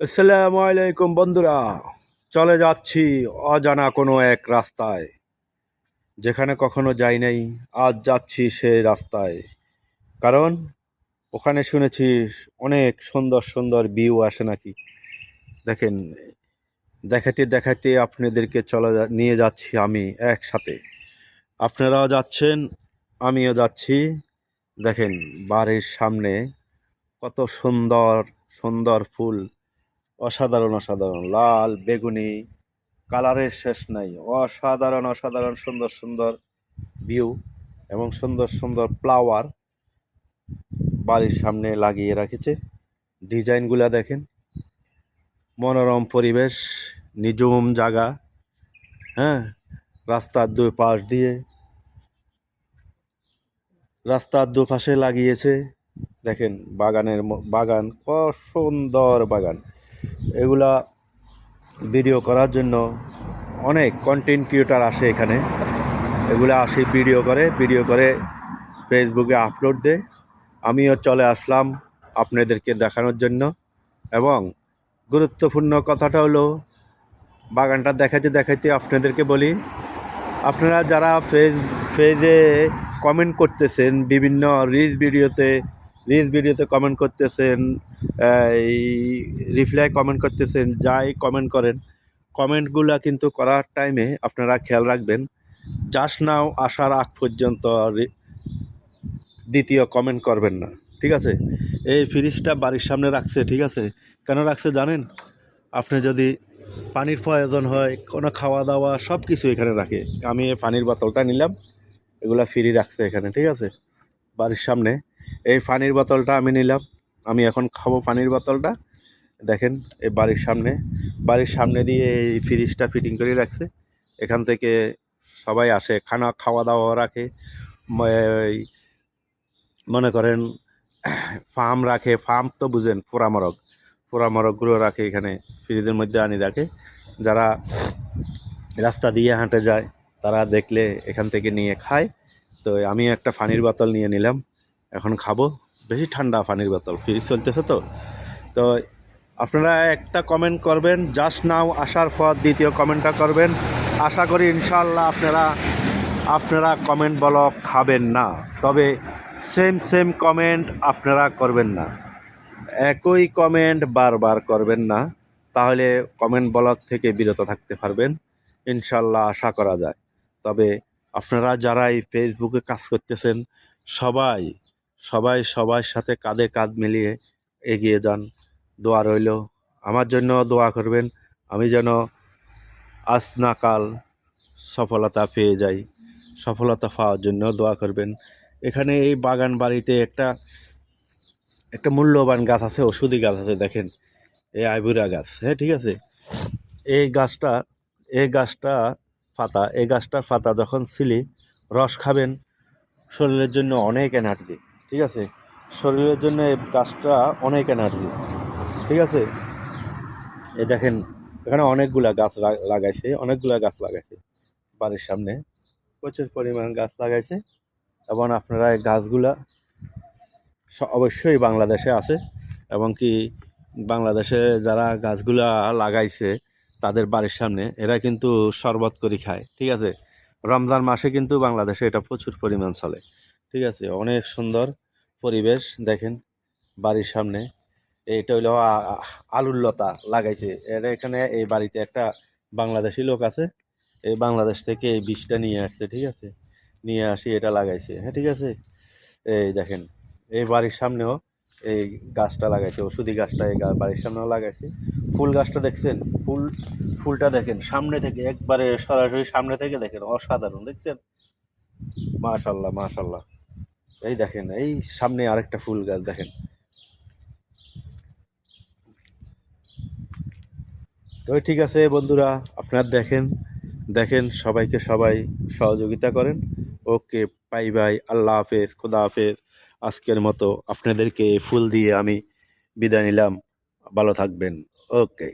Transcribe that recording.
আসসালামু আলাইকুম বন্ধুরা, চলে যাচ্ছি অজানা কোনো এক রাস্তায়, যেখানে কখনো যাই নাই। আজ যাচ্ছি সেই রাস্তায়, কারণ ওখানে শুনেছি অনেক সুন্দর সুন্দর ভিউ আসে নাকি। দেখেন, দেখাতে দেখাতে আপনাদেরকে নিয়ে যাচ্ছি আমি একসাথে। আপনারাও যাচ্ছেন, আমিও যাচ্ছি। দেখেন, বাড়ির সামনে কত সুন্দর সুন্দর ফুল, অসাধারণ অসাধারণ লাল বেগুনি কালারের শেষ নাই। অসাধারণ অসাধারণ সুন্দর সুন্দর ভিউ এবং সুন্দর সুন্দর ফ্লাওয়ার বাড়ির সামনে লাগিয়ে রেখেছে। ডিজাইনগুলা দেখেন, মনোরম পরিবেশ, নিঝুম জায়গা। হ্যাঁ, রাস্তার দুই পাশ দিয়ে, রাস্তার দুপাশে লাগিয়েছে। দেখেন, বাগান, কত সুন্দর বাগান। এগুলা ভিডিও করার জন্য অনেক কন্টেন্ট ক্রিয়েটার আসে এখানে। এগুলো আসে ভিডিও করে ফেসবুকে আপলোড দেয়। আমিও চলে আসলাম আপনাদেরকে দেখানোর জন্য। এবং গুরুত্বপূর্ণ কথাটা হলো, বাগানটা দেখাতে দেখাতে আপনাদেরকে বলি, আপনারা যারা পেজে কমেন্ট করতেছেন, বিভিন্ন রিলস ভিডিওতে কমেন্ট করতেছেন, এই রিপ্লাই কমেন্ট করতেছেন, যাই কমেন্ট করেন, কমেন্টগুলো কিন্তু করার টাইমে আপনারা খেয়াল রাখবেন, জাস্ট নাও আসার আগ পর্যন্ত দ্বিতীয় কমেন্ট করবেন না, ঠিক আছে? এই ফ্রিজটা বাড়ির সামনে রাখছে, ঠিক আছে? কেন রাখছে জানেন? আপনি যদি পানির প্রয়োজন হয়, কোনো খাওয়া দাওয়া, সব কিছু এখানে রাখে। আমি এই পানির বোতলটা নিলাম, এগুলা ফ্রি রাখছে এখানে, ঠিক আছে? বাড়ির সামনে এই পানির বোতলটা আমি নিলাম, আমি এখন খাবো পানির বোতলটা। দেখেন, এই বাড়ির সামনে দিয়ে এই ফ্রিজটা ফিটিং করে রাখছে। এখান থেকে সবাই আসে, খাওয়া দাওয়া রাখে। এই মনে করেন ফার্ম তো বুঝেন, পোড়ামরগগুলো রাখে এখানে, ফ্রিজের মধ্যে আনি রাখে। যারা রাস্তা দিয়ে হাঁটে যায়, তারা দেখলে এখান থেকে নিয়ে খায়। তো আমি একটা পানির বোতল নিয়ে নিলাম, এখন খাবো। বেশি ঠান্ডা পানির বোতল, ফ্রিজ চলতেছে তো। তো আপনারা একটা কমেন্ট করবেন, জাস্ট নাও আসার পর দ্বিতীয় কমেন্টটা করবেন। আশা করি ইনশাআল্লাহ আপনারা কমেন্ট ব্লক খাবেন না। তবে সেম কমেন্ট আপনারা করবেন না, একই কমেন্ট বারবার করবেন না, তাহলে কমেন্ট ব্লক থেকে বিরত থাকতে পারবেন ইনশাল্লাহ, আশা করা যায়। তবে আপনারা যারা এই ফেসবুকে কাজ করতেছেন, সবাই সবার সাথে কাঁধে কাঁধ মিলিয়ে এগিয়ে যান। দোয়া রইল, আমার জন্য দোয়া করবেন, আমি যেন আজ না কাল সফলতা পেয়ে যাই। সফলতা পাওয়ার জন্য দোয়া করবেন। এখানে এই বাগান বাড়িতে একটা মূল্যবান গাছ আছে, ওষুধি গাছ আছে। দেখেন, এই আইবুড়া গাছ, হ্যাঁ, ঠিক আছে? এই গাছটা এই গাছটার পাতা যখন ছিলি রস খাবেন, শরীরের জন্য অনেক এনার্জি, ঠিক আছে? শরীরের জন্য এই গাছটা অনেক এনার্জি, ঠিক আছে? এই দেখেন, এখানে অনেকগুলা গাছ লাগাইছে বাড়ির সামনে, প্রচুর পরিমাণ গাছ লাগাইছে। এবং আপনারা এই গাছগুলা অবশ্যই বাংলাদেশে আছে, এবং কি বাংলাদেশে যারা গাছগুলা লাগাইছে তাদের বাড়ির সামনে, এরা কিন্তু শরবত করে খায়, ঠিক আছে? রমজান মাসে কিন্তু বাংলাদেশে এটা প্রচুর পরিমাণ চলে, ঠিক আছে? অনেক সুন্দর পরিবেশ। দেখেন, বাড়ির সামনে এইটা হইলো আলুর লতা লাগাইছে। এখানে এই বাড়িতে একটা বাংলাদেশি লোক আছে, এই বাংলাদেশ থেকে এই বীজটা নিয়ে আসছে, ঠিক আছে? নিয়ে আসি এটা লাগাইছে, হ্যাঁ, ঠিক আছে? এই দেখেন, এই বাড়ির সামনেও এই গাছটা লাগাইছে, ওষুধি গাছটা এই বাড়ির সামনেও লাগাইছে। ফুল গাছটা দেখছেন? ফুলটা দেখেন সামনে থেকে, একবারে সরাসরি সামনে থেকে দেখেন, অসাধারণ, দেখছেন? মাশাল্লাহ মাশাল্লাহ। এই দেখেন, এই সামনে আরেকটা ফুল গাছ দেখেন। তো ঠিক আছে বন্ধুরা, আপনারা দেখেন সবাইকে সবাই সহযোগিতা করেন। ওকে, বাই বাই, আল্লাহ হাফেজ, খোদা হাফেজ। আজকের মতো আপনাদেরকে ফুল দিয়ে আমি বিদায় নিলাম। ভালো থাকবেন। ওকে।